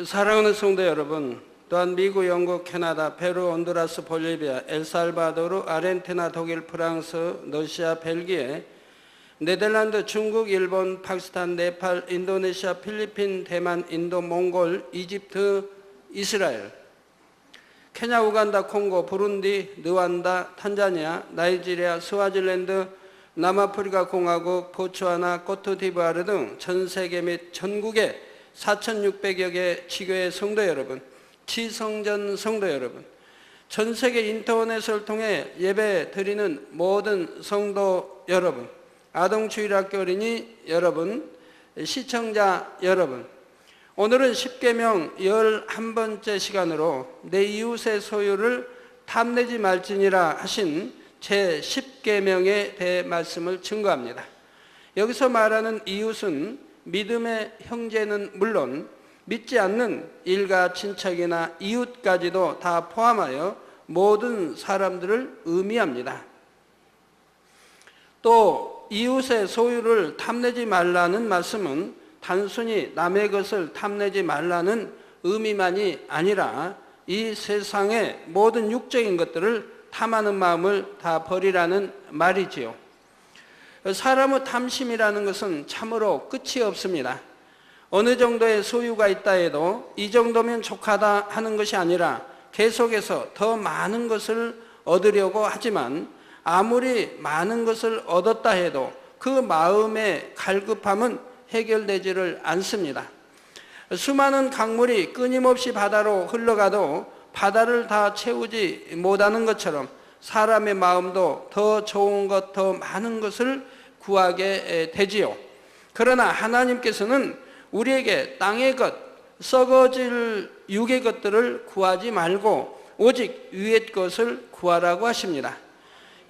사랑하는 성도 여러분, 또한 미국, 영국, 캐나다, 페루, 온두라스, 볼리비아, 엘살바도르, 아르헨티나, 독일, 프랑스, 러시아, 벨기에, 네덜란드, 중국, 일본, 파키스탄, 네팔, 인도네시아, 필리핀, 대만, 인도, 몽골, 이집트, 이스라엘, 케냐, 우간다, 콩고, 부룬디, 르완다, 탄자니아, 나이지리아, 스와질랜드, 남아프리카 공화국, 보츠와나, 코트디부아르 등 전 세계 및 전국의 4,600여 개 지교회 성도 여러분, 지성전 성도 여러분, 전 세계 인터넷을 통해 예배 드리는 모든 성도 여러분, 아동주일학교 어린이 여러분, 시청자 여러분, 오늘은 십계명 11번째 시간으로 내 이웃의 소유를 탐내지 말지니라 하신 제10계명에 대해 말씀을 증거합니다. 여기서 말하는 이웃은 믿음의 형제는 물론 믿지 않는 일가 친척이나 이웃까지도 다 포함하여 모든 사람들을 의미합니다. 또 이웃의 소유를 탐내지 말라는 말씀은 단순히 남의 것을 탐내지 말라는 의미만이 아니라 이 세상의 모든 육적인 것들을 탐하는 마음을 다 버리라는 말이지요. 사람의 탐심이라는 것은 참으로 끝이 없습니다. 어느 정도의 소유가 있다 해도 이 정도면 족하다 하는 것이 아니라 계속해서 더 많은 것을 얻으려고 하지만 아무리 많은 것을 얻었다 해도 그 마음의 갈급함은 해결되지를 않습니다. 수많은 강물이 끊임없이 바다로 흘러가도 바다를 다 채우지 못하는 것처럼 사람의 마음도 더 좋은 것, 더 많은 것을 구하게 되지요. 그러나 하나님께서는 우리에게 땅의 것, 썩어질 육의 것들을 구하지 말고 오직 위의 것을 구하라고 하십니다.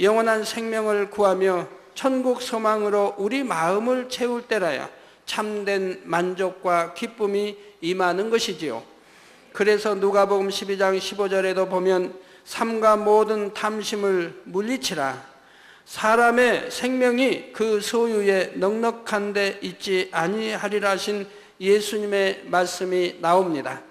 영원한 생명을 구하며 천국 소망으로 우리 마음을 채울 때라야 참된 만족과 기쁨이 임하는 것이지요. 그래서 누가복음 12장 15절에도 보면 삼가 모든 탐심을 물리치라. 사람의 생명이 그 소유에 넉넉한 데 있지 아니하리라 하신 예수님의 말씀이 나옵니다.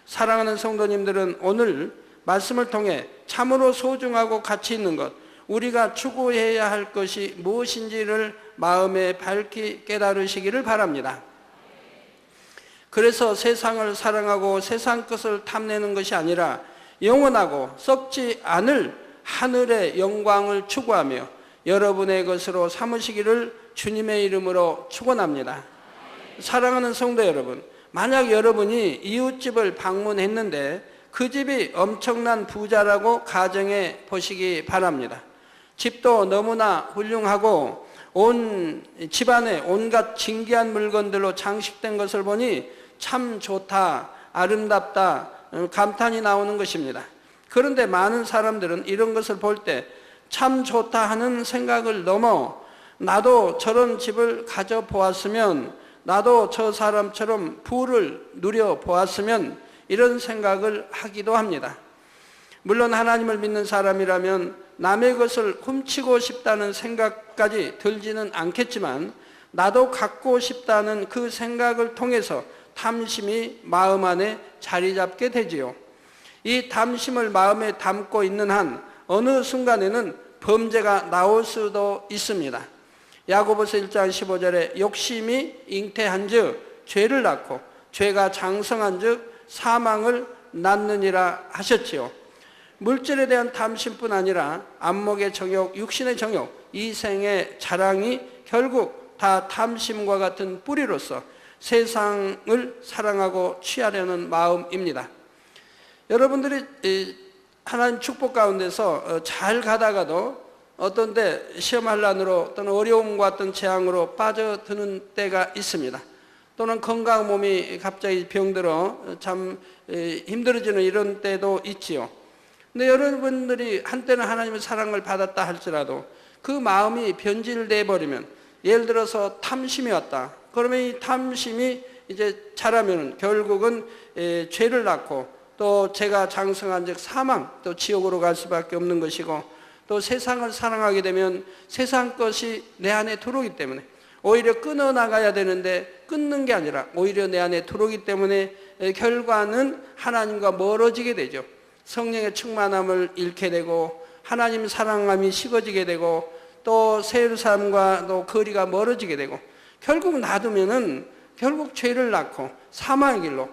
사랑하는 성도님들은 오늘 말씀을 통해 참으로 소중하고 가치 있는 것, 우리가 추구해야 할 것이 무엇인지를 마음에 밝히 깨달으시기를 바랍니다. 그래서 세상을 사랑하고 세상 것을 탐내는 것이 아니라 영원하고 썩지 않을 하늘의 영광을 추구하며 여러분의 것으로 삼으시기를 주님의 이름으로 축원합니다. 사랑하는 성도 여러분, 만약 여러분이 이웃집을 방문했는데 그 집이 엄청난 부자라고 가정해 보시기 바랍니다. 집도 너무나 훌륭하고 온 집안에 온갖 진귀한 물건들로 장식된 것을 보니 참 좋다, 아름답다, 감탄이 나오는 것입니다. 그런데 많은 사람들은 이런 것을 볼 때 참 좋다 하는 생각을 넘어 나도 저런 집을 가져보았으면, 나도 저 사람처럼 부를 누려보았으면 이런 생각을 하기도 합니다. 물론 하나님을 믿는 사람이라면 남의 것을 훔치고 싶다는 생각까지 들지는 않겠지만 나도 갖고 싶다는 그 생각을 통해서 탐심이 마음 안에 자리 잡게 되지요. 이 탐심을 마음에 담고 있는 한 어느 순간에는 범죄가 나올 수도 있습니다. 야고보서 1장 15절에 욕심이 잉태한 즉 죄를 낳고 죄가 장성한 즉 사망을 낳느니라 하셨지요. 물질에 대한 탐심뿐 아니라 안목의 정욕, 육신의 정욕, 이생의 자랑이 결국 다 탐심과 같은 뿌리로서 세상을 사랑하고 취하려는 마음입니다. 여러분들이 하나님 축복 가운데서 잘 가다가도 어떤 때 시험환란으로 또는 어려움과 어떤 재앙으로 빠져드는 때가 있습니다. 또는 건강한 몸이 갑자기 병들어 참 힘들어지는 이런 때도 있지요. 근데 여러분들이 한때는 하나님의 사랑을 받았다 할지라도 그 마음이 변질돼 버리면, 예를 들어서 탐심이 왔다. 그러면 이 탐심이 이제 자라면 결국은 죄를 낳고 또 죄가 장성한 즉 사망, 또 지옥으로 갈 수밖에 없는 것이고, 또 세상을 사랑하게 되면 세상 것이 내 안에 들어오기 때문에 오히려 끊어나가야 되는데 끊는 게 아니라 오히려 내 안에 들어오기 때문에 결과는 하나님과 멀어지게 되죠. 성령의 충만함을 잃게 되고 하나님 사랑함이 식어지게 되고 또 새 예루살렘과 또 거리가 멀어지게 되고 결국 놔두면은 결국 죄를 낳고 사망의 길로,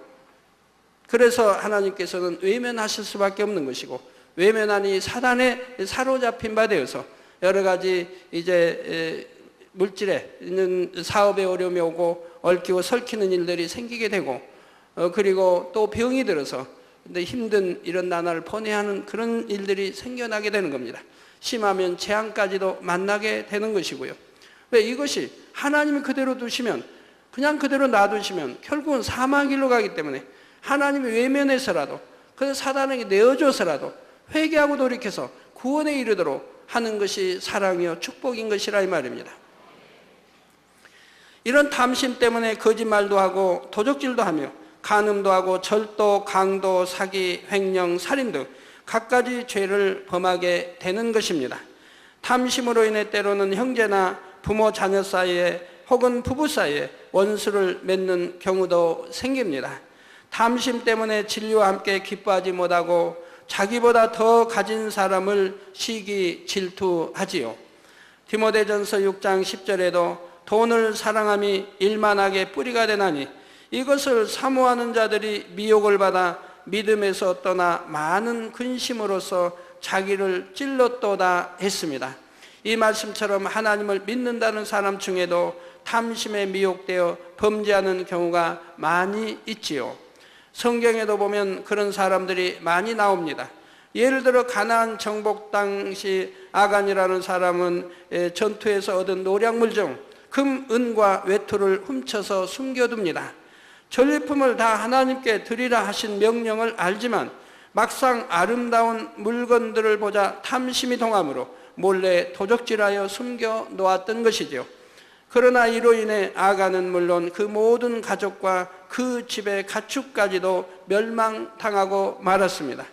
그래서 하나님께서는 외면하실 수밖에 없는 것이고, 외면하니 사단에 사로잡힌 바 되어서 여러 가지 이제 물질에 있는 사업에 어려움이 오고 얽히고 설키는 일들이 생기게 되고, 그리고 또 병이 들어서 근데 힘든 이런 나날을 보내야 하는 그런 일들이 생겨나게 되는 겁니다. 심하면 재앙까지도 만나게 되는 것이고요. 왜? 이것이 하나님이 그대로 두시면, 그냥 그대로 놔두시면 결국은 사망의 길로 가기 때문에 하나님이 외면해서라도, 그래서 사단에게 내어줘서라도 회개하고 돌이켜서 구원에 이르도록 하는 것이 사랑이요 축복인 것이라 이 말입니다. 이런 탐심 때문에 거짓말도 하고 도적질도 하며 간음도 하고 절도, 강도, 사기, 횡령, 살인 등 갖가지 죄를 범하게 되는 것입니다. 탐심으로 인해 때로는 형제나 부모 자녀 사이에 혹은 부부 사이에 원수를 맺는 경우도 생깁니다. 탐심 때문에 진리와 함께 기뻐하지 못하고 자기보다 더 가진 사람을 시기 질투하지요. 디모데전서 6장 10절에도 돈을 사랑함이 일만하게 뿌리가 되나니 이것을 사모하는 자들이 미혹을 받아 믿음에서 떠나 많은 근심으로써 자기를 찔렀도다 했습니다. 이 말씀처럼 하나님을 믿는다는 사람 중에도 탐심에 미혹되어 범죄하는 경우가 많이 있지요. 성경에도 보면 그런 사람들이 많이 나옵니다. 예를 들어 가나안 정복 당시 아간이라는 사람은 전투에서 얻은 노략물 중 금, 은과 외투를 훔쳐서 숨겨둡니다. 전리품을 다 하나님께 드리라 하신 명령을 알지만 막상 아름다운 물건들을 보자 탐심이 동함으로 몰래 도적질하여 숨겨 놓았던 것이죠. 그러나 이로 인해 아간은 물론 그 모든 가족과 그 집의 가축까지도 멸망당하고 말았습니다.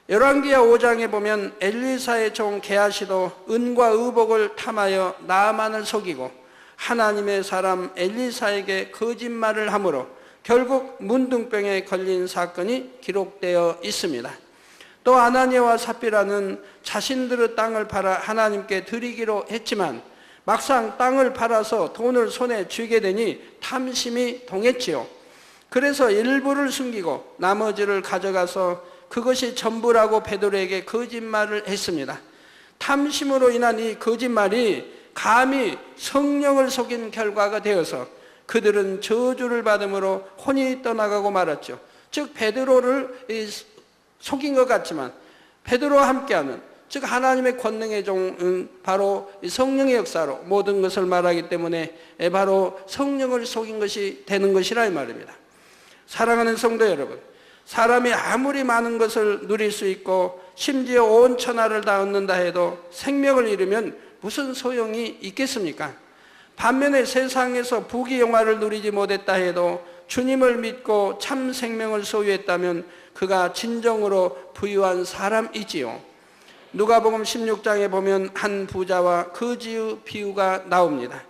열왕기하 5장에 보면 엘리사의 종 게하시도 은과 의복을 탐하여 나아만을 속이고 하나님의 사람 엘리사에게 거짓말을 함으로 결국 문둥병에 걸린 사건이 기록되어 있습니다. 또 아나니아와 삽비라는 자신들의 땅을 팔아 하나님께 드리기로 했지만 막상 땅을 팔아서 돈을 손에 쥐게 되니 탐심이 동했지요. 그래서 일부를 숨기고 나머지를 가져가서 그것이 전부라고 베드로에게 거짓말을 했습니다. 탐심으로 인한 이 거짓말이 감히 성령을 속인 결과가 되어서 그들은 저주를 받음으로 혼이 떠나가고 말았죠. 즉 베드로를 속인 것 같지만 베드로와 함께하는, 즉 하나님의 권능의 종은 바로 성령의 역사로 모든 것을 말하기 때문에 바로 성령을 속인 것이 되는 것이라 이 말입니다. 사랑하는 성도 여러분, 사람이 아무리 많은 것을 누릴 수 있고 심지어 온 천하를 다 얻는다 해도 생명을 잃으면 무슨 소용이 있겠습니까? 반면에 세상에서 부귀영화를 누리지 못했다 해도 주님을 믿고 참 생명을 소유했다면 그가 진정으로 부유한 사람이지요. 누가복음 16장에 보면 한 부자와 거지의 비유가 나옵니다.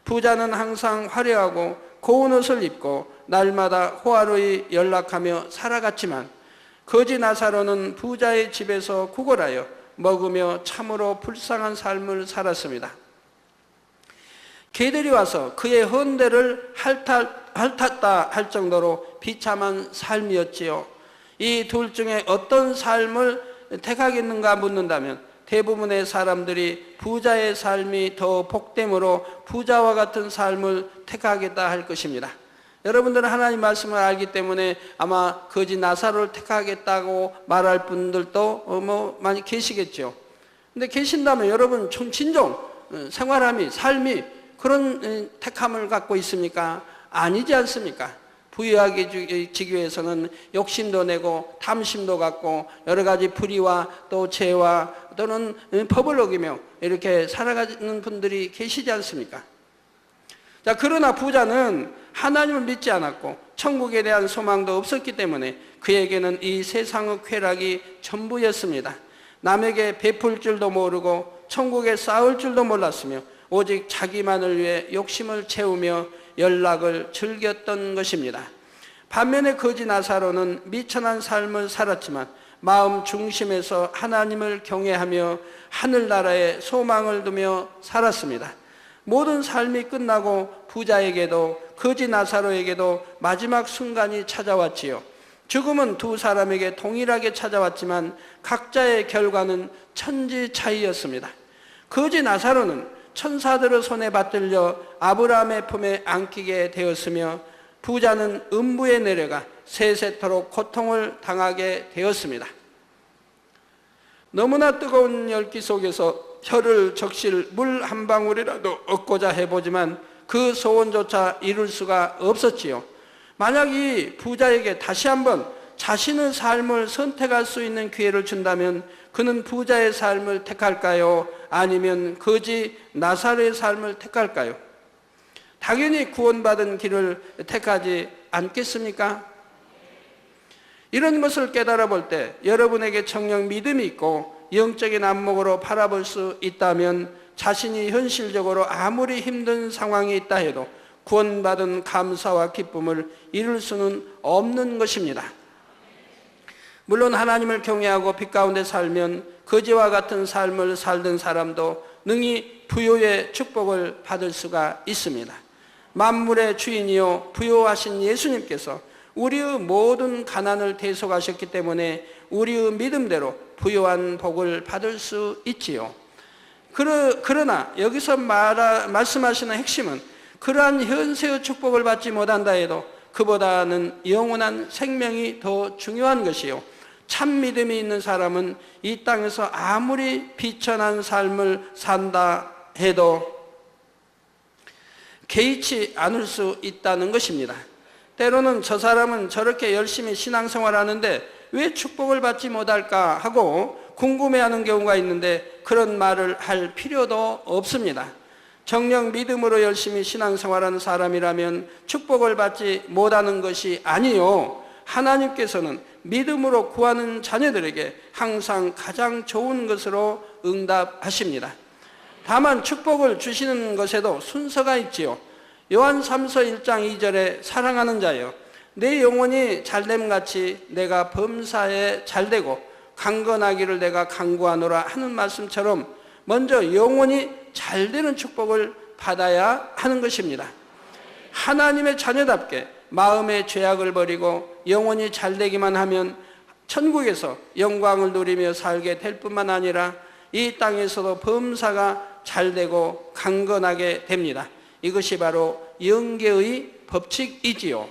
부자는 항상 화려하고 고운 옷을 입고 날마다 호화로이 연락하며 살아갔지만 거지 나사로는 부자의 집에서 구걸하여 먹으며 참으로 불쌍한 삶을 살았습니다. 개들이 와서 그의 헌대를 핥았다 할 정도로 비참한 삶이었지요. 이 둘 중에 어떤 삶을 택하겠는가 묻는다면 대부분의 사람들이 부자의 삶이 더 복됨으로 부자와 같은 삶을 택하겠다 할 것입니다. 여러분들은 하나님 말씀을 알기 때문에 아마 거지 나사로를 택하겠다고 말할 분들도 많이 계시겠죠. 근데 계신다면 여러분 진정 생활함이, 삶이 그런 택함을 갖고 있습니까? 아니지 않습니까? 부유하게 지기 위해서는 욕심도 내고 탐심도 갖고 여러 가지 불의와 또 죄와 또는 법을 어기며 이렇게 살아가는 분들이 계시지 않습니까? 자, 그러나 부자는 하나님을 믿지 않았고 천국에 대한 소망도 없었기 때문에 그에게는 이 세상의 쾌락이 전부였습니다. 남에게 베풀 줄도 모르고 천국에 쌓을 줄도 몰랐으며 오직 자기만을 위해 욕심을 채우며 연락을 즐겼던 것입니다. 반면에 거지 나사로는 미천한 삶을 살았지만 마음 중심에서 하나님을 경외하며 하늘나라에 소망을 두며 살았습니다. 모든 삶이 끝나고 부자에게도 거지 나사로에게도 마지막 순간이 찾아왔지요. 죽음은 두 사람에게 동일하게 찾아왔지만 각자의 결과는 천지 차이였습니다. 거지 나사로는 천사들의 손에 받들려 아브라함의 품에 안기게 되었으며 부자는 음부에 내려가 세세토록 고통을 당하게 되었습니다. 너무나 뜨거운 열기 속에서 혀를 적실 물 한 방울이라도 얻고자 해보지만 그 소원조차 이룰 수가 없었지요. 만약 이 부자에게 다시 한번 자신의 삶을 선택할 수 있는 기회를 준다면 그는 부자의 삶을 택할까요? 아니면 거지 나사로의 삶을 택할까요? 당연히 구원받은 길을 택하지 않겠습니까? 이런 것을 깨달아 볼 때 여러분에게 정녕 믿음이 있고 영적인 안목으로 바라볼 수 있다면 자신이 현실적으로 아무리 힘든 상황이 있다 해도 구원받은 감사와 기쁨을 이룰 수는 없는 것입니다. 물론 하나님을 경외하고 빛 가운데 살면 거지와 같은 삶을 살던 사람도 능히 부요의 축복을 받을 수가 있습니다. 만물의 주인이요 부요하신 예수님께서 우리의 모든 가난을 대속하셨기 때문에 우리의 믿음대로 부요한 복을 받을 수 있지요. 그러나 여기서 말씀하시는 핵심은 그러한 현세의 축복을 받지 못한다 해도 그보다는 영원한 생명이 더 중요한 것이요. 참 믿음이 있는 사람은 이 땅에서 아무리 비천한 삶을 산다 해도 개의치 않을 수 있다는 것입니다. 때로는 저 사람은 저렇게 열심히 신앙생활하는데 왜 축복을 받지 못할까 하고 궁금해하는 경우가 있는데 그런 말을 할 필요도 없습니다. 정녕 믿음으로 열심히 신앙생활하는 사람이라면 축복을 받지 못하는 것이 아니요, 하나님께서는 믿음으로 구하는 자녀들에게 항상 가장 좋은 것으로 응답하십니다. 다만 축복을 주시는 것에도 순서가 있지요. 요한 3서 1장 2절에 사랑하는 자여 내 영혼이 잘됨같이 내가 범사에 잘되고 강건하기를 내가 간구하노라 하는 말씀처럼 먼저 영혼이 잘되는 축복을 받아야 하는 것입니다. 하나님의 자녀답게 마음의 죄악을 버리고 영혼이 잘되기만 하면 천국에서 영광을 누리며 살게 될 뿐만 아니라 이 땅에서도 범사가 잘되고 강건하게 됩니다. 이것이 바로 영계의 법칙이지요.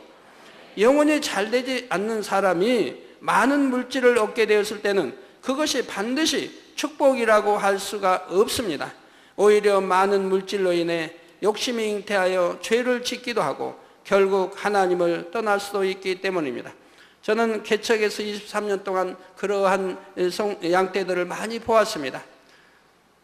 영혼이 잘되지 않는 사람이 많은 물질을 얻게 되었을 때는 그것이 반드시 축복이라고 할 수가 없습니다. 오히려 많은 물질로 인해 욕심이 잉태하여 죄를 짓기도 하고 결국 하나님을 떠날 수도 있기 때문입니다. 저는 개척에서 23년 동안 그러한 양떼들을 많이 보았습니다.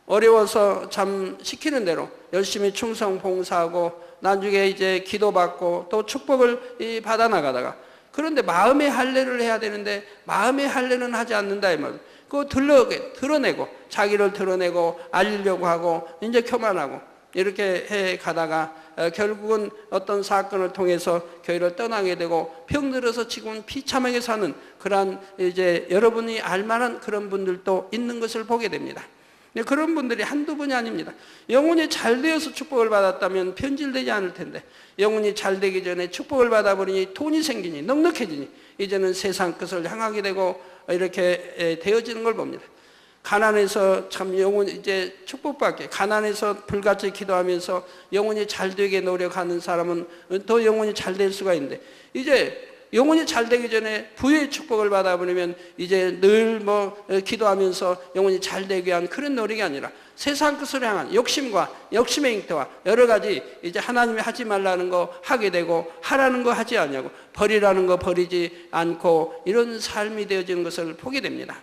어려워서 참 시키는 대로 열심히 충성 봉사하고 나중에 이제 기도받고 또 축복을 받아 나가다가 그런데 마음의 할례를 해야 되는데 마음의 할례는 하지 않는다 이 말. 그거 드러내고 자기를 드러내고 알리려고 하고 이제 교만하고 이렇게 해 가다가 결국은 어떤 사건을 통해서 교회를 떠나게 되고 병들어서 지금 비참하게 사는 그러한 이제 여러분이 알만한 그런 분들도 있는 것을 보게 됩니다. 그런 분들이 한두 분이 아닙니다. 영혼이 잘 되어서 축복을 받았다면 변질되지 않을 텐데 영혼이 잘 되기 전에 축복을 받아버리니 돈이 생기니 넉넉해지니 이제는 세상 것을 향하게 되고 이렇게 되어지는 걸 봅니다. 가난해서 참 영혼이 이제 축복받게 가난해서 불같이 기도하면서 영혼이 잘 되게 노력하는 사람은 더 영혼이 잘 될 수가 있는데 이제 영혼이 잘 되기 전에 부의 축복을 받아버리면 이제 늘 기도하면서 영혼이 잘 되기 위한 그런 노력이 아니라 세상 것을 향한 욕심과 욕심의 잉태와 여러 가지 이제 하나님이 하지 말라는 거 하게 되고 하라는 거 하지 않냐고 버리라는 거 버리지 않고 이런 삶이 되어지는 것을 보게 됩니다.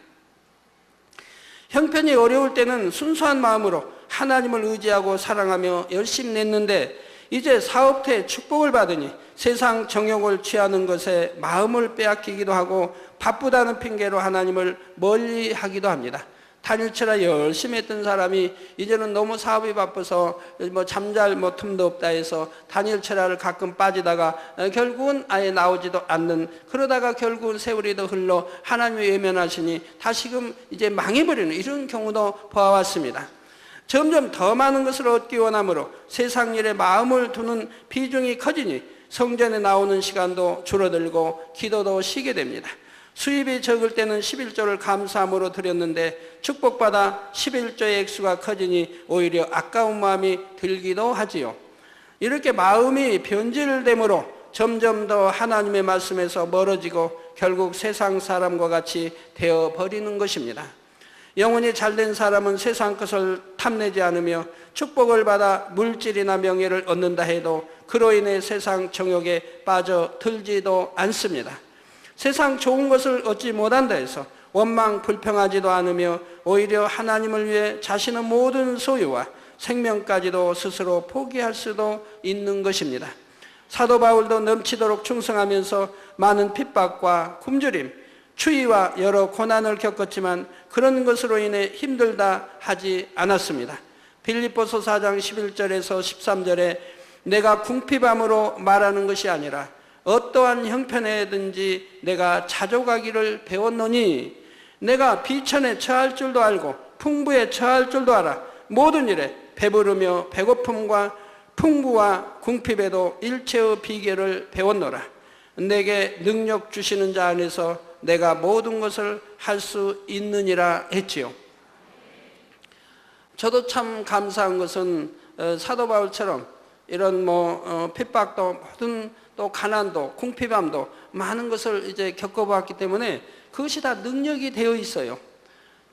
형편이 어려울 때는 순수한 마음으로 하나님을 의지하고 사랑하며 열심히 냈는데 이제 사업태에 축복을 받으니 세상 정욕을 취하는 것에 마음을 빼앗기기도 하고 바쁘다는 핑계로 하나님을 멀리하기도 합니다. 단일체라 열심히 했던 사람이 이제는 너무 사업이 바빠서 잠잘 틈도 없다 해서 단일체라를 가끔 빠지다가 결국은 아예 나오지도 않는, 그러다가 결국은 세월이 더 흘러 하나님이 외면하시니 다시금 이제 망해버리는 이런 경우도 보아왔습니다. 점점 더 많은 것을 얻기 원함으로 세상 일에 마음을 두는 비중이 커지니 성전에 나오는 시간도 줄어들고 기도도 쉬게 됩니다. 수입이 적을 때는 11조를 감사함으로 드렸는데 축복받아 11조의 액수가 커지니 오히려 아까운 마음이 들기도 하지요. 이렇게 마음이 변질됨으로 점점 더 하나님의 말씀에서 멀어지고 결국 세상 사람과 같이 되어버리는 것입니다. 영혼이 잘된 사람은 세상 것을 탐내지 않으며 축복을 받아 물질이나 명예를 얻는다 해도 그로 인해 세상 정욕에 빠져들지도 않습니다. 세상 좋은 것을 얻지 못한다 해서 원망 불평하지도 않으며 오히려 하나님을 위해 자신의 모든 소유와 생명까지도 스스로 포기할 수도 있는 것입니다. 사도 바울도 넘치도록 충성하면서 많은 핍박과 굶주림, 추위와 여러 고난을 겪었지만 그런 것으로 인해 힘들다 하지 않았습니다. 빌립보서 4장 11절에서 13절에 내가 궁핍함으로 말하는 것이 아니라 어떠한 형편에든지 내가 자족하기를 배웠노니 내가 비천에 처할 줄도 알고 풍부에 처할 줄도 알아 모든 일에 배부르며 배고픔과 풍부와 궁핍에도 일체의 비결을 배웠노라. 내게 능력 주시는 자 안에서 내가 모든 것을 할 수 있느니라 했지요. 저도 참 감사한 것은 사도 바울처럼 이런 핍박도 모든 또 가난도 궁핍함도 많은 것을 이제 겪어보았기 때문에 그것이 다 능력이 되어 있어요.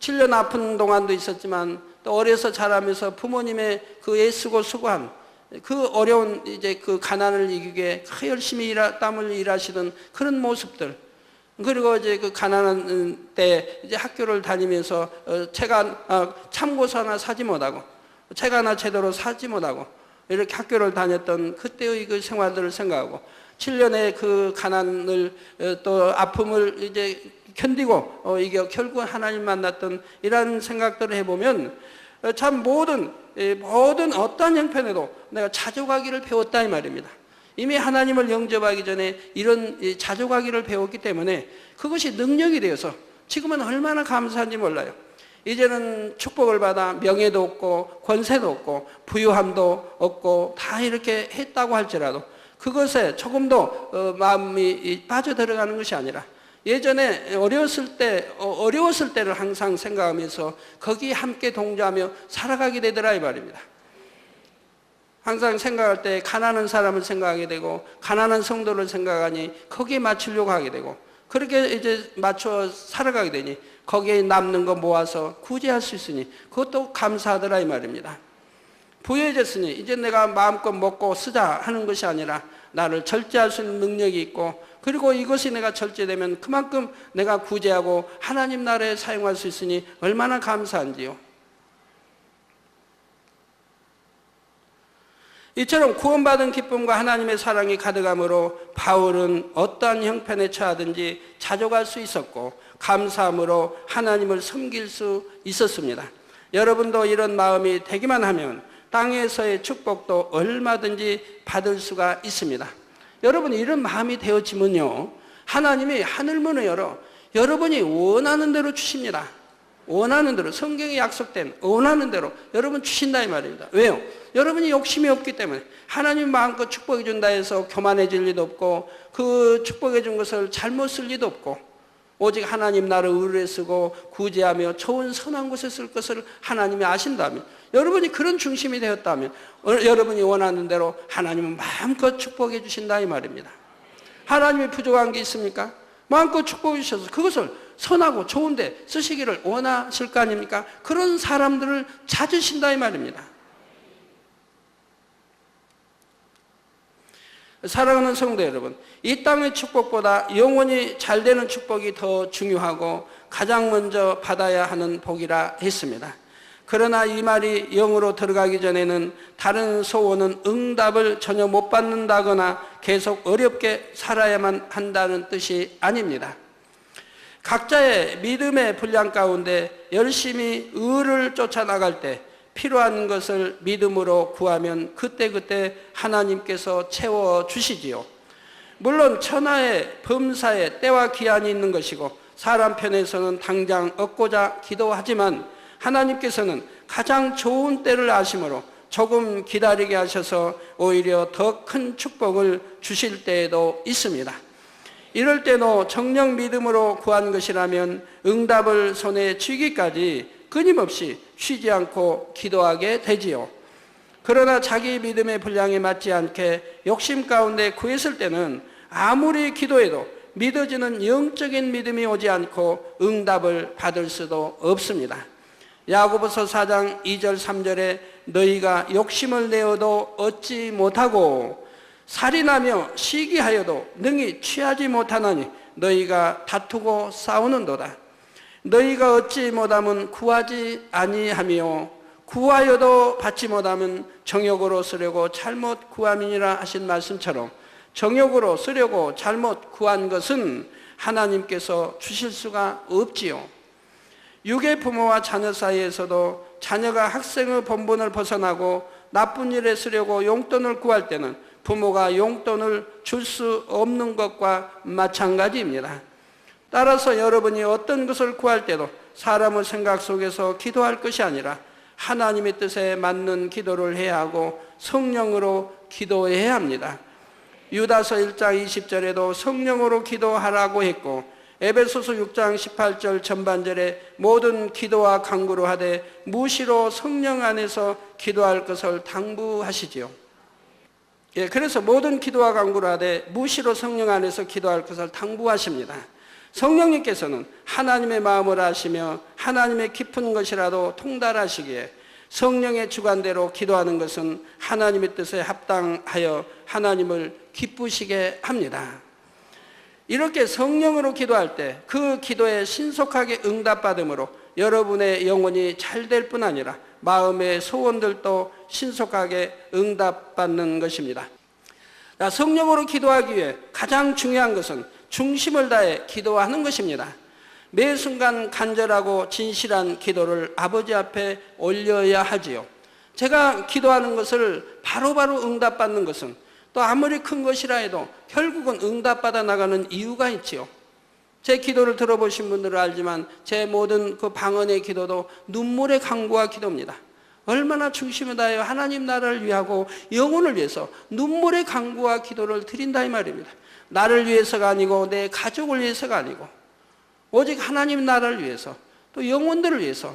7년 아픈 동안도 있었지만 또 어려서 자라면서 부모님의 그 애쓰고 수고한 그 어려운 이제 그 가난을 이기게 열심히 땀을 일하시던 그런 모습들, 그리고 이제 그 가난한 때 이제 학교를 다니면서 참고서 하나 사지 못하고 책 하나 제대로 사지 못하고 이렇게 학교를 다녔던 그때의 그 생활들을 생각하고 7년의 그 가난을 또 아픔을 이제 견디고 이게 결국 하나님 만났던 이런 생각들을 해보면 참 모든 어떠한 형편에도 내가 자족하기를 배웠다 이 말입니다. 이미 하나님을 영접하기 전에 이런 자족하기를 배웠기 때문에 그것이 능력이 되어서 지금은 얼마나 감사한지 몰라요. 이제는 축복을 받아 명예도 얻고 권세도 얻고 부유함도 얻고 다 이렇게 했다고 할지라도 그것에 조금도 마음이 빠져들어가는 것이 아니라 예전에 어려웠을 때를 항상 생각하면서 거기에 함께 동조하며 살아가게 되더라 이 말입니다. 항상 생각할 때 가난한 사람을 생각하게 되고 가난한 성도를 생각하니 거기에 맞추려고 하게 되고 그렇게 이제 맞춰 살아가게 되니 거기에 남는 거 모아서 구제할 수 있으니 그것도 감사하더라 이 말입니다. 부유해졌으니 이제 내가 마음껏 먹고 쓰자 하는 것이 아니라 나를 절제할 수 있는 능력이 있고 그리고 이것이 내가 절제되면 그만큼 내가 구제하고 하나님 나라에 사용할 수 있으니 얼마나 감사한지요. 이처럼 구원받은 기쁨과 하나님의 사랑이 가득함으로 바울은 어떠한 형편에 처하든지 자족할 수 있었고 감사함으로 하나님을 섬길 수 있었습니다. 여러분도 이런 마음이 되기만 하면 땅에서의 축복도 얼마든지 받을 수가 있습니다. 여러분이 이런 마음이 되어지면요 하나님이 하늘문을 열어 여러분이 원하는 대로 주십니다. 원하는 대로 성경에 약속된 원하는 대로 여러분 주신다 이 말입니다. 왜요? 여러분이 욕심이 없기 때문에 하나님 마음껏 축복해 준다 해서 교만해질 리도 없고 그 축복해 준 것을 잘못 쓸 리도 없고 오직 하나님 나를 의뢰 쓰고 구제하며 좋은 선한 곳에 쓸 것을 하나님이 아신다면 여러분이 그런 중심이 되었다면 여러분이 원하는 대로 하나님은 마음껏 축복해 주신다 이 말입니다. 하나님이 부족한 게 있습니까? 마음껏 축복해 주셔서 그것을 선하고 좋은데 쓰시기를 원하실 거 아닙니까? 그런 사람들을 찾으신다 이 말입니다. 사랑하는 성도 여러분, 이 땅의 축복보다 영원히 잘 되는 축복이 더 중요하고 가장 먼저 받아야 하는 복이라 했습니다. 그러나 이 말이 영으로 들어가기 전에는 다른 소원은 응답을 전혀 못 받는다거나 계속 어렵게 살아야만 한다는 뜻이 아닙니다. 각자의 믿음의 분량 가운데 열심히 의를 쫓아나갈 때 필요한 것을 믿음으로 구하면 그때그때 하나님께서 채워주시지요. 물론 천하의 범사에 때와 기한이 있는 것이고 사람 편에서는 당장 얻고자 기도하지만 하나님께서는 가장 좋은 때를 아심으로 조금 기다리게 하셔서 오히려 더 큰 축복을 주실 때에도 있습니다. 이럴 때도 정녕 믿음으로 구한 것이라면 응답을 손에 쥐기까지 끊임없이 쉬지 않고 기도하게 되지요. 그러나 자기 믿음의 분량에 맞지 않게 욕심 가운데 구했을 때는 아무리 기도해도 믿어지는 영적인 믿음이 오지 않고 응답을 받을 수도 없습니다. 야고보서 4장 2절 3절에 너희가 욕심을 내어도 얻지 못하고 살인하며 시기하여도 능히 취하지 못하나니 너희가 다투고 싸우는도다. 너희가 얻지 못하면 구하지 아니하며 구하여도 받지 못하면 정욕으로 쓰려고 잘못 구함이니라 하신 말씀처럼 정욕으로 쓰려고 잘못 구한 것은 하나님께서 주실 수가 없지요. 육의 부모와 자녀 사이에서도 자녀가 학생의 본분을 벗어나고 나쁜 일에 쓰려고 용돈을 구할 때는 부모가 용돈을 줄 수 없는 것과 마찬가지입니다. 따라서 여러분이 어떤 것을 구할 때도 사람의 생각 속에서 기도할 것이 아니라 하나님의 뜻에 맞는 기도를 해야 하고 성령으로 기도해야 합니다. 유다서 1장 20절에도 성령으로 기도하라고 했고 에베소서 6장 18절 전반절에 모든 기도와 간구로 하되 무시로 성령 안에서 기도할 것을 당부하시지요. 그래서 모든 기도와 간구로 하되 무시로 성령 안에서 기도할 것을 당부하십니다. 성령님께서는 하나님의 마음을 아시며 하나님의 깊은 것이라도 통달하시기에 성령의 주관대로 기도하는 것은 하나님의 뜻에 합당하여 하나님을 기쁘시게 합니다. 이렇게 성령으로 기도할 때 그 기도에 신속하게 응답받음으로 여러분의 영혼이 잘 될 뿐 아니라 마음의 소원들도 신속하게 응답받는 것입니다. 성령으로 기도하기 위해 가장 중요한 것은 중심을 다해 기도하는 것입니다. 매 순간 간절하고 진실한 기도를 아버지 앞에 올려야 하지요. 제가 기도하는 것을 바로바로 응답받는 것은 또 아무리 큰 것이라 해도 결국은 응답받아 나가는 이유가 있지요. 제 기도를 들어보신 분들은 알지만 제 모든 그 방언의 기도도 눈물의 간구와 기도입니다. 얼마나 중심을 다하여 하나님 나라를 위하고 영혼을 위해서 눈물의 간구와 기도를 드린다 이 말입니다. 나를 위해서가 아니고 내 가족을 위해서가 아니고 오직 하나님 나라를 위해서 또 영혼들을 위해서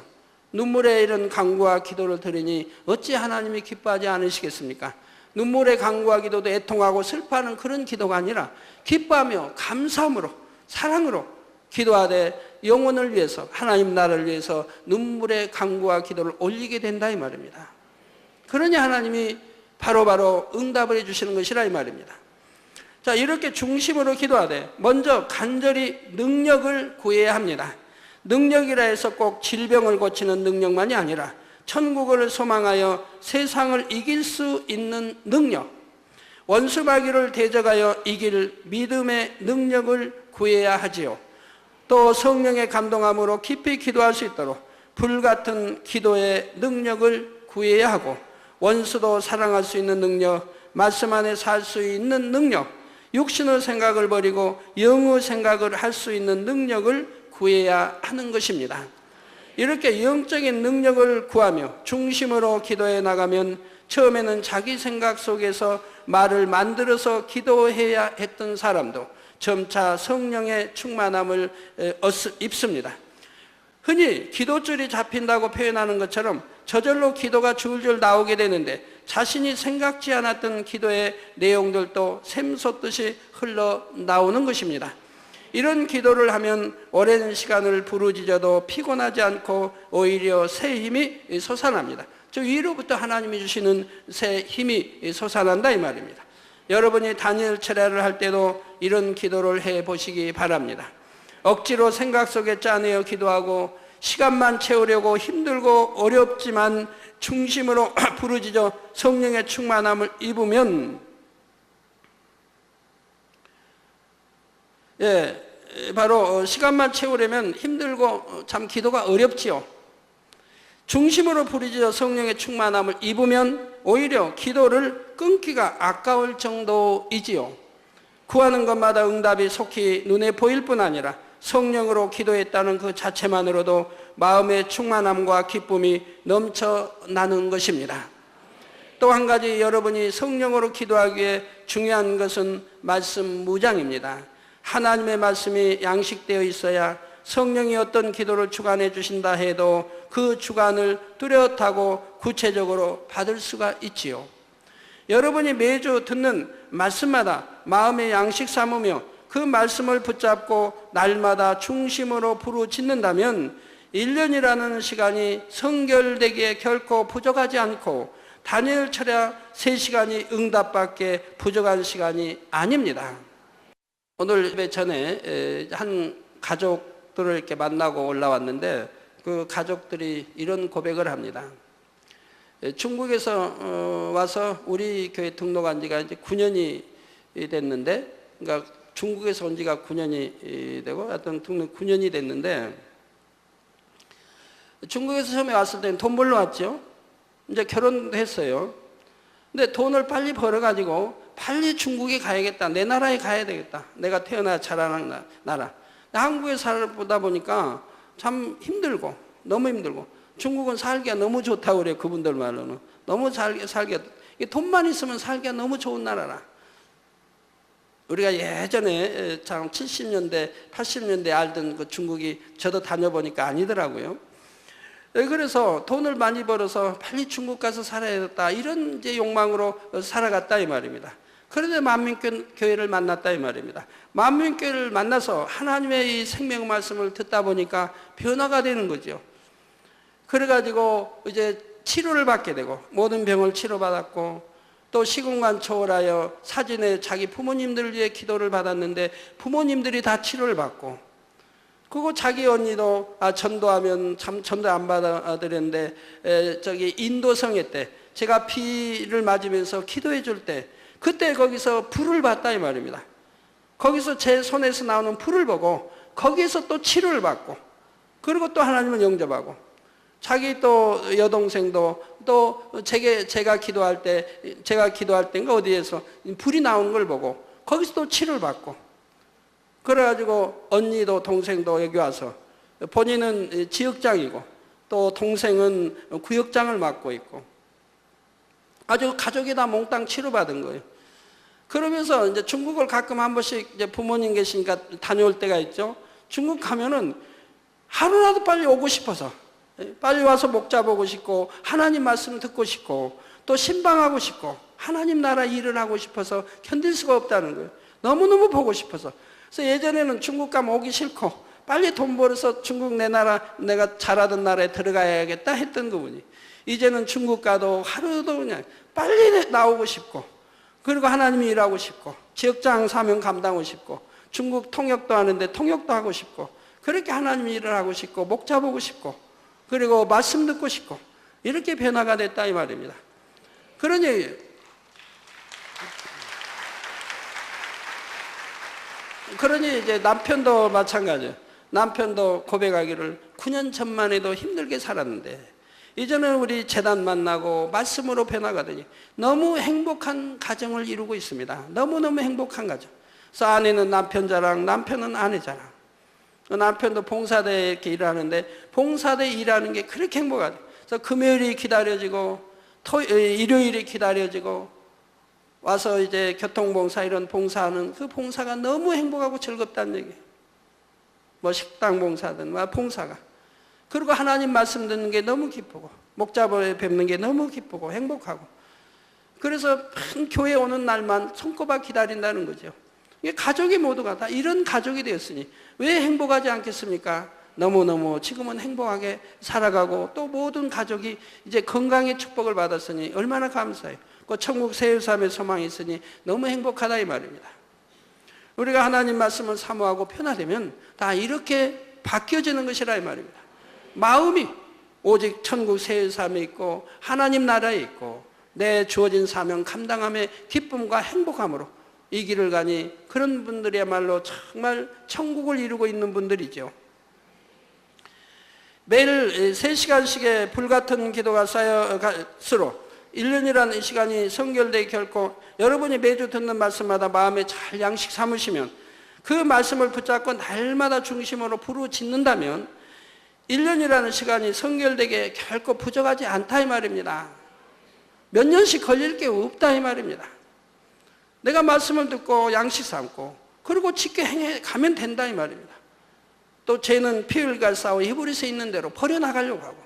눈물의 이런 간구와 기도를 드리니 어찌 하나님이 기뻐하지 않으시겠습니까? 눈물의 간구와 기도도 애통하고 슬퍼하는 그런 기도가 아니라 기뻐하며 감사함으로 사랑으로 기도하되 영혼을 위해서 하나님 나라를 위해서 눈물의 간구와 기도를 올리게 된다 이 말입니다. 그러니 하나님이 바로바로 응답을 해주시는 것이라 이 말입니다. 자, 이렇게 중심으로 기도하되 먼저 간절히 능력을 구해야 합니다. 능력이라 해서 꼭 질병을 고치는 능력만이 아니라 천국을 소망하여 세상을 이길 수 있는 능력, 원수마귀를 대적하여 이길 믿음의 능력을 구해야 하지요. 또 성령의 감동함으로 깊이 기도할 수 있도록 불같은 기도의 능력을 구해야 하고 원수도 사랑할 수 있는 능력, 말씀 안에 살 수 있는 능력, 육신의 생각을 버리고 영의 생각을 할 수 있는 능력을 구해야 하는 것입니다. 이렇게 영적인 능력을 구하며 중심으로 기도해 나가면 처음에는 자기 생각 속에서 말을 만들어서 기도해야 했던 사람도 점차 성령의 충만함을 입습니다. 흔히 기도줄이 잡힌다고 표현하는 것처럼 저절로 기도가 줄줄 나오게 되는데 자신이 생각지 않았던 기도의 내용들도 샘솟듯이 흘러나오는 것입니다. 이런 기도를 하면 오랜 시간을 부르짖어도 피곤하지 않고 오히려 새 힘이 솟아납니다. 저 위로부터 하나님이 주시는 새 힘이 솟아난다 이 말입니다. 여러분이 다니엘 철야를 할 때도 이런 기도를 해보시기 바랍니다. 억지로 생각 속에 짜내어 기도하고 시간만 채우려고 힘들고 어렵지만 중심으로 부르짖어 성령의 충만함을 입으면 바로 시간만 채우려면 힘들고 참 기도가 어렵지요. 중심으로 부르짖어 성령의 충만함을 입으면 오히려 기도를 끊기가 아까울 정도이지요. 구하는 것마다 응답이 속히 눈에 보일 뿐 아니라 성령으로 기도했다는 그 자체만으로도 마음의 충만함과 기쁨이 넘쳐나는 것입니다. 또 한 가지 여러분이 성령으로 기도하기에 중요한 것은 말씀 무장입니다. 하나님의 말씀이 양식되어 있어야 성령이 어떤 기도를 주관해 주신다 해도 그 주관을 뚜렷하고 구체적으로 받을 수가 있지요. 여러분이 매주 듣는 말씀마다 마음의 양식 삼으며 그 말씀을 붙잡고 날마다 중심으로 부르짖는다면 1년이라는 시간이 성결되기에 결코 부족하지 않고 다니엘 철야 3시간이 응답받기에 부족한 시간이 아닙니다. 오늘 예배 전에 한 가족들을 이렇게 만나고 올라왔는데 그 가족들이 이런 고백을 합니다. 중국에서 와서 우리 교회 등록한 지가 이제 9년이 됐는데, 그러니까 중국에서 온 지가 9년이 되고, 하여튼 등록 9년이 됐는데, 중국에서 처음에 왔을 때는 돈 벌러 왔죠. 이제 결혼도 했어요. 근데 돈을 빨리 벌어가지고 빨리 중국에 가야겠다. 내 나라에 가야 되겠다. 내가 태어나 자라난 나라. 한국에 살다 보니까 참 힘들고, 너무 힘들고, 중국은 살기가 너무 좋다고 그래요. 그분들 말로는. 너무 살기가, 돈만 있으면 살기가 너무 좋은 나라라. 우리가 예전에 참 70년대, 80년대 알던 그 중국이 저도 다녀보니까 아니더라고요. 그래서 돈을 많이 벌어서 빨리 중국 가서 살아야겠다. 이런 이제 욕망으로 살아갔다 이 말입니다. 그런데 만민교회를 만났다 이 말입니다. 만민교회를 만나서 하나님의 이 생명 말씀을 듣다 보니까 변화가 되는 거죠. 그래가지고 이제 치료를 받게 되고 모든 병을 치료받았고 또 시공간 초월하여 사진에 자기 부모님들 위해 기도를 받았는데 부모님들이 다 치료를 받고 그리고 자기 언니도 전도하면 참 전도 안 받아들였는데 저기 인도성회 때 제가 피를 맞으면서 기도해 줄 때 그때 거기서 불을 봤다 이 말입니다. 거기서 제 손에서 나오는 불을 보고 거기에서 또 치료를 받고 그리고 또 하나님을 영접하고 자기 또 여동생도 또 제가 기도할 때인가 어디에서 불이 나오는 걸 보고 거기서 또 치료를 받고 그래가지고 언니도 동생도 여기 와서 본인은 지역장이고 또 동생은 구역장을 맡고 있고 아주 가족이 다 몽땅 치료받은 거예요. 그러면서 이제 중국을 가끔 한 번씩 이제 부모님 계시니까 다녀올 때가 있죠. 중국 가면은 하루라도 빨리 오고 싶어서 빨리 와서 목 잡고 싶고 하나님 말씀 듣고 싶고 또 신방하고 싶고 하나님 나라 일을 하고 싶어서 견딜 수가 없다는 거예요. 너무너무 보고 싶어서. 그래서 예전에는 중국 가면 오기 싫고 빨리 돈 벌어서 중국 내 나라 내가 잘하던 나라에 들어가야겠다 했던 그분이 이제는 중국 가도 하루도 그냥 빨리 나오고 싶고 그리고 하나님이 일하고 싶고 지역장 사명 감당하고 싶고 중국 통역도 하는데 통역도 하고 싶고 그렇게 하나님이 일을 하고 싶고 목 잡고 싶고 그리고 말씀 듣고 싶고 이렇게 변화가 됐다 이 말입니다. 그러니 이제 남편도 마찬가지예요. 남편도 고백하기를 9년 전만 해도 힘들게 살았는데 이제는 우리 재단 만나고 말씀으로 변화가 되니 너무 행복한 가정을 이루고 있습니다. 너무너무 행복한 가정. 그래서 아내는 남편 자랑, 남편은 아내 자랑. 남편도 봉사대에 이렇게 일하는데 봉사대 일하는 게 그렇게 행복하죠. 그래서 금요일이 기다려지고 일요일이 기다려지고 와서 이제 교통봉사 이런 봉사하는 그 봉사가 너무 행복하고 즐겁다는 얘기예요. 뭐 식당 봉사든 뭐 봉사가. 그리고 하나님 말씀 듣는 게 너무 기쁘고 목자보에 뵙는 게 너무 기쁘고 행복하고 그래서 한 교회 오는 날만 손꼽아 기다린다는 거죠. 가족이 모두가 다 이런 가족이 되었으니 왜 행복하지 않겠습니까? 너무너무 지금은 행복하게 살아가고 또 모든 가족이 이제 건강의 축복을 받았으니 얼마나 감사해요. 그 천국 세우삼의 소망이 있으니 너무 행복하다 이 말입니다. 우리가 하나님 말씀을 사모하고 변화되면 다 이렇게 바뀌어지는 것이라 이 말입니다. 마음이 오직 천국 세우삼에 있고 하나님 나라에 있고 내 주어진 사명 감당함의 기쁨과 행복함으로 이 길을 가니 그런 분들이야말로 정말 천국을 이루고 있는 분들이죠. 매일 3시간씩의 불같은 기도가 쌓여갈수록 1년이라는 시간이 성결되기 결코 여러분이 매주 듣는 말씀마다 마음에 잘 양식 삼으시면 그 말씀을 붙잡고 날마다 중심으로 부르짖는다면 1년이라는 시간이 성결되게 결코 부족하지 않다 이 말입니다. 몇 년씩 걸릴 게 없다 이 말입니다. 내가 말씀을 듣고 양식 삼고 그리고 지켜 행해가면 된다 이 말입니다. 또 죄는 피 흘갈 싸워 히브리서에 있는 대로 버려나가려고 하고,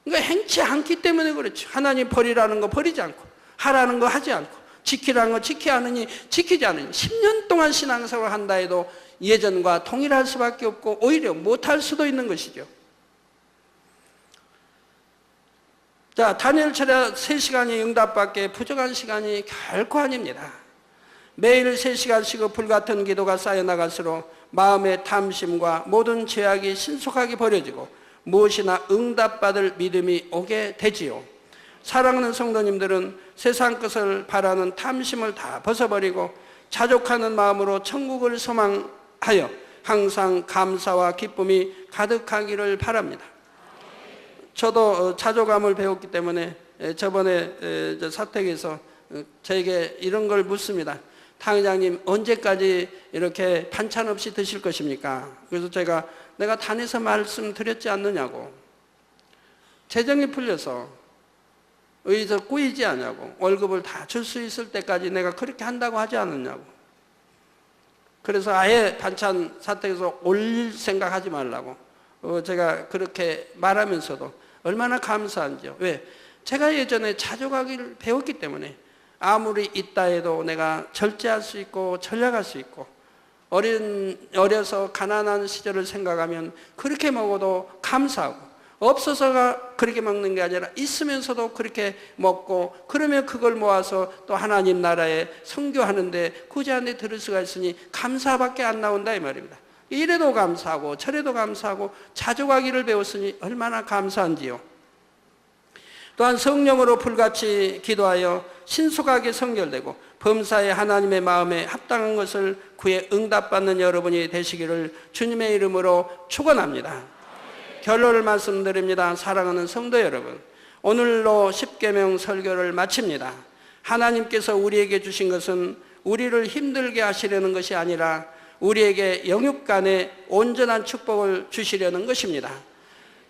그러니까 행치 않기 때문에 그렇죠. 하나님 버리라는 거 버리지 않고, 하라는 거 하지 않고, 지키라는 거 지켜야 하느니 지키지 않으니 10년 동안 신앙생활을 한다 해도 예전과 동일할 수밖에 없고 오히려 못할 수도 있는 것이죠. 자, 다니엘 철야 3시간이 응답받기에 부족한 시간이 결코 아닙니다. 매일 3시간씩 불같은 기도가 쌓여나갈수록 마음의 탐심과 모든 죄악이 신속하게 버려지고 무엇이나 응답받을 믿음이 오게 되지요. 사랑하는 성도님들은 세상 것을 바라는 탐심을 다 벗어버리고 자족하는 마음으로 천국을 소망하여 항상 감사와 기쁨이 가득하기를 바랍니다. 저도 자족감을 배웠기 때문에 저번에 사택에서 저에게 이런 걸 묻습니다. 탕 회장님 언제까지 이렇게 반찬 없이 드실 것입니까? 그래서 내가 단에서 말씀드렸지 않느냐고, 재정이 풀려서 의해서 꾸이지 않냐고, 월급을 다 줄 수 있을 때까지 내가 그렇게 한다고 하지 않았냐고. 그래서 아예 반찬 사택에서 올릴 생각하지 말라고 제가 그렇게 말하면서도 얼마나 감사한지요. 왜? 제가 예전에 자족하기를 배웠기 때문에 아무리 있다 해도 내가 절제할 수 있고 전략할 수 있고, 어려서 가난한 시절을 생각하면 그렇게 먹어도 감사하고, 없어서가 그렇게 먹는 게 아니라 있으면서도 그렇게 먹고, 그러면 그걸 모아서 또 하나님 나라에 선교하는데 구제하는데 들을 수가 있으니 감사밖에 안 나온다 이 말입니다. 이래도 감사하고 저래도 감사하고 자족하기를 배웠으니 얼마나 감사한지요. 또한 성령으로 불같이 기도하여 신속하게 성결되고 범사에 하나님의 마음에 합당한 것을 구해 응답받는 여러분이 되시기를 주님의 이름으로 축원합니다. 결론을 말씀드립니다. 사랑하는 성도 여러분, 오늘로 십계명 설교를 마칩니다. 하나님께서 우리에게 주신 것은 우리를 힘들게 하시려는 것이 아니라 우리에게 영육간에 온전한 축복을 주시려는 것입니다.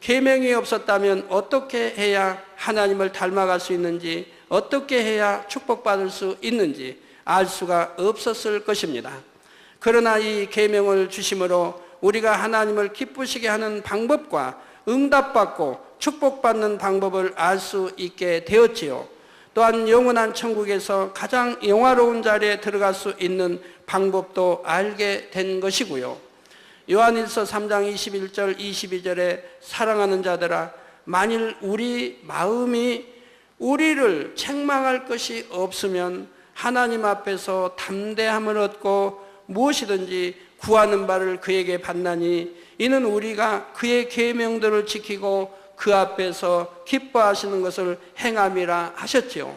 계명이 없었다면 어떻게 해야 하나님을 닮아갈 수 있는지, 어떻게 해야 축복받을 수 있는지 알 수가 없었을 것입니다. 그러나 이 계명을 주심으로 우리가 하나님을 기쁘시게 하는 방법과 응답받고 축복받는 방법을 알 수 있게 되었지요. 또한 영원한 천국에서 가장 영화로운 자리에 들어갈 수 있는 방법도 알게 된 것이고요. 요한일서 3장 21절 22절에 사랑하는 자들아, 만일 우리 마음이 우리를 책망할 것이 없으면 하나님 앞에서 담대함을 얻고 무엇이든지 구하는 바를 그에게 받나니 이는 우리가 그의 계명들을 지키고 그 앞에서 기뻐하시는 것을 행함이라 하셨지요.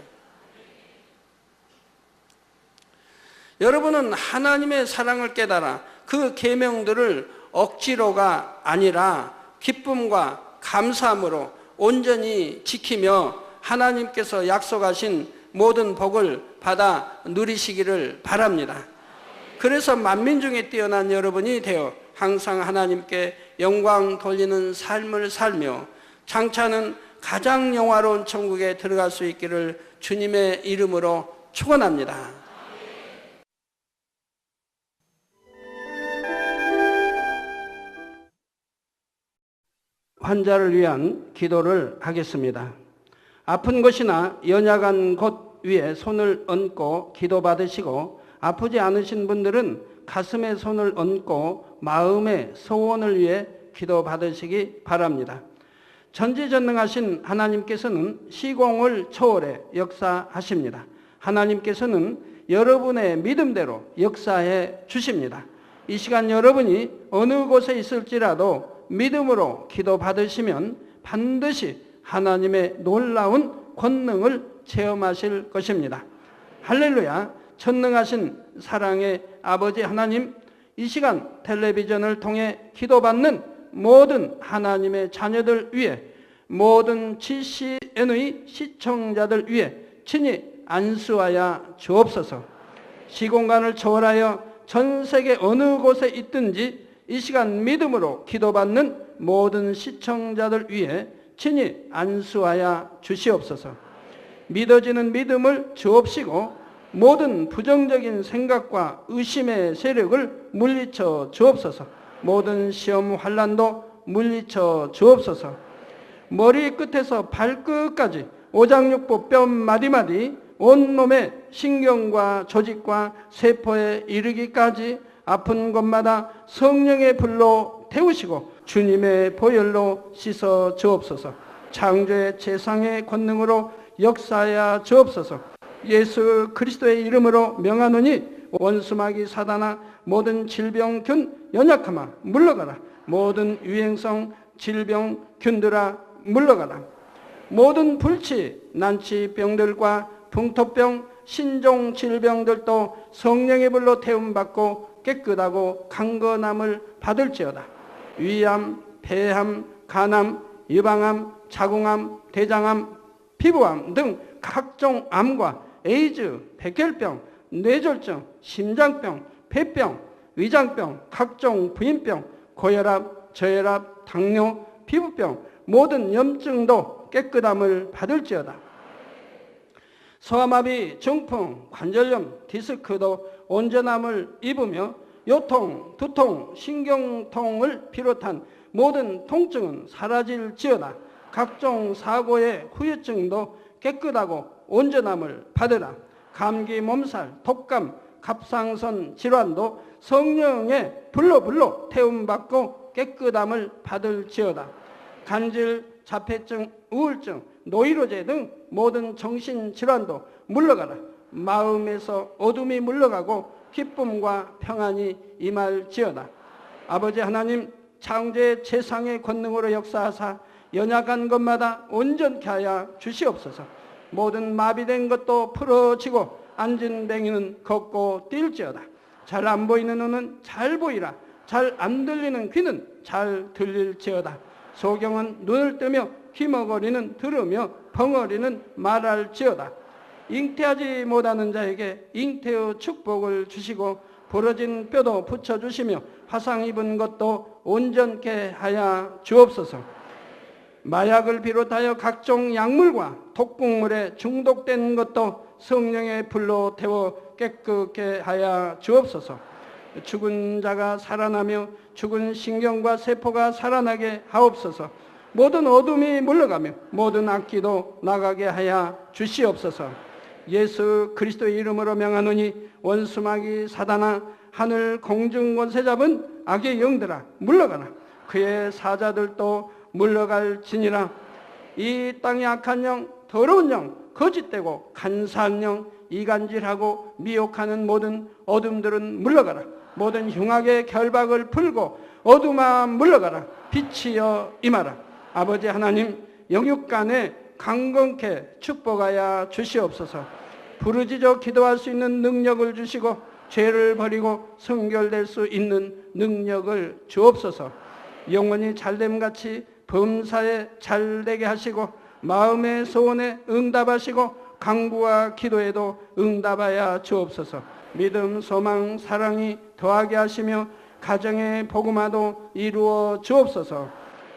여러분은 하나님의 사랑을 깨달아 그 계명들을 억지로가 아니라 기쁨과 감사함으로 온전히 지키며 하나님께서 약속하신 모든 복을 받아 누리시기를 바랍니다. 그래서 만민 중에 뛰어난 여러분이 되어 항상 하나님께 영광 돌리는 삶을 살며 장차는 가장 영화로운 천국에 들어갈 수 있기를 주님의 이름으로 축원합니다. 환자를 위한 기도를 하겠습니다. 아픈 곳이나 연약한 곳 위에 손을 얹고 기도받으시고, 아프지 않으신 분들은 가슴에 손을 얹고 마음의 소원을 위해 기도받으시기 바랍니다. 전지전능하신 하나님께서는 시공을 초월해 역사하십니다. 하나님께서는 여러분의 믿음대로 역사해 주십니다. 이 시간 여러분이 어느 곳에 있을지라도 믿음으로 기도받으시면 반드시 하나님의 놀라운 권능을 체험하실 것입니다. 할렐루야! 전능하신 사랑의 아버지 하나님, 이 시간 텔레비전을 통해 기도받는 모든 하나님의 자녀들 위해, 모든 GCN의 시청자들 위해 친히 안수하여 주옵소서. 시공간을 초월하여 전 세계 어느 곳에 있든지 이 시간 믿음으로 기도받는 모든 시청자들 위해 친히 안수하여 주시옵소서. 믿어지는 믿음을 주옵시고 모든 부정적인 생각과 의심의 세력을 물리쳐 주옵소서. 모든 시험 환난도 물리쳐 주옵소서. 머리 끝에서 발끝까지 오장육부 뼈 마디마디 온몸의 신경과 조직과 세포에 이르기까지 아픈 곳마다 성령의 불로 태우시고 주님의 보혈로 씻어 주옵소서. 창조의 재상의 권능으로 역사하여 주옵소서. 예수 그리스도의 이름으로 명하노니 원수마귀 사단아, 모든 질병균 연약함아 물러가라. 모든 유행성 질병균들아 물러가라. 모든 불치 난치병들과 풍토병 신종 질병들도 성령의 불로 태움받고 깨끗하고 강건함을 받을지어다. 위암, 폐암, 간암, 유방암, 자궁암, 대장암, 피부암 등 각종 암과 에이즈, 백혈병, 뇌졸중, 심장병, 폐병, 위장병, 각종 부인병, 고혈압, 저혈압, 당뇨, 피부병, 모든 염증도 깨끗함을 받을지어다. 소아마비, 중풍, 관절염, 디스크도 온전함을 입으며 요통, 두통, 신경통을 비롯한 모든 통증은 사라질지어다. 각종 사고의 후유증도 깨끗하고 온전함을 받으라. 감기, 몸살, 독감, 갑상선 질환도 성령의 불로 태움받고 깨끗함을 받을지어다. 간질, 자폐증, 우울증, 노이로제 등 모든 정신질환도 물러가라. 마음에서 어둠이 물러가고 기쁨과 평안이 임할지어다. 아버지 하나님, 창조의 재상의 권능으로 역사하사 연약한 것마다 온전케 하여 주시옵소서. 모든 마비된 것도 풀어지고 앉은 뱅이는 걷고 뛸지어다. 잘 안 보이는 눈은 잘 보이라. 잘 안 들리는 귀는 잘 들릴지어다. 소경은 눈을 뜨며 귀머거리는 들으며 벙어리는 말할지어다. 잉태하지 못하는 자에게 잉태의 축복을 주시고 부러진 뼈도 붙여주시며 화상 입은 것도 온전케 하여 주옵소서. 마약을 비롯하여 각종 약물과 독극물에 중독된 것도 성령의 불로 태워 깨끗게 하여 주옵소서. 죽은 자가 살아나며 죽은 신경과 세포가 살아나게 하옵소서. 모든 어둠이 물러가며 모든 악기도 나가게 하여 주시옵소서. 예수 그리스도의 이름으로 명하노니 원수마귀 사단아, 하늘 공중 권세 잡은 악의 영들아 물러가라. 그의 사자들도 물러갈지니라. 이 땅의 악한 영, 더러운 영, 거짓되고 간사한 영, 이간질하고 미혹하는 모든 어둠들은 물러가라. 모든 흉악의 결박을 풀고 어둠아 물러가라. 빛이여 임하라. 아버지 하나님, 영육간에 강건케 축복하여 주시옵소서. 부르짖어 기도할 수 있는 능력을 주시고 죄를 버리고 성결될 수 있는 능력을 주옵소서. 영원히 잘됨같이 범사에 잘되게 하시고 마음의 소원에 응답하시고 간구와 기도에도 응답하여 주옵소서. 믿음, 소망, 사랑이 더하게 하시며 가정의 복음화도 이루어 주옵소서.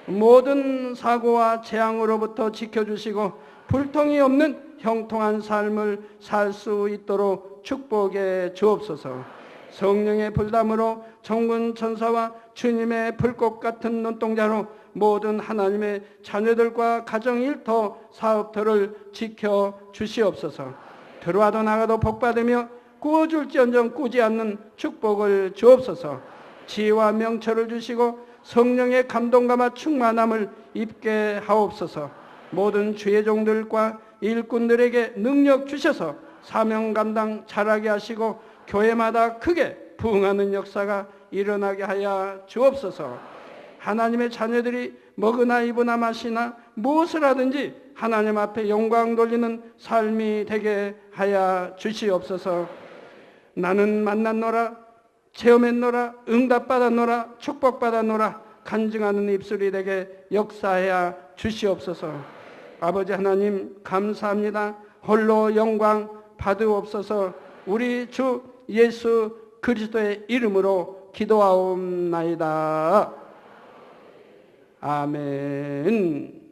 모든 사고와 재앙으로부터 지켜주시고 불통이 없는 형통한 삶을 살 수 있도록 축복해 주옵소서. 성령의 불담으로 천군 천사와 주님의 불꽃 같은 눈동자로 모든 하나님의 자녀들과 가정 일터 사업터를 지켜 주시옵소서. 들어와도 나가도 복받으며 구워줄지언정 꾸지 않는 축복을 주옵소서. 지혜와 명철을 주시고 성령의 감동감화 충만함을 입게 하옵소서. 모든 주의 종들과 일꾼들에게 능력 주셔서 사명 감당 잘하게 하시고 교회마다 크게 부흥하는 역사가 일어나게 하여 주옵소서. 하나님의 자녀들이 먹으나 입으나 마시나 무엇을 하든지 하나님 앞에 영광 돌리는 삶이 되게 하여 주시옵소서. 나는 만났노라, 체험했노라, 응답받았노라, 축복받았노라 간증하는 입술이 되게 역사하여 주시옵소서. 아버지 하나님 감사합니다. 홀로 영광 받으옵소서. 우리 주 예수 그리스도의 이름으로 기도하옵나이다. 아멘.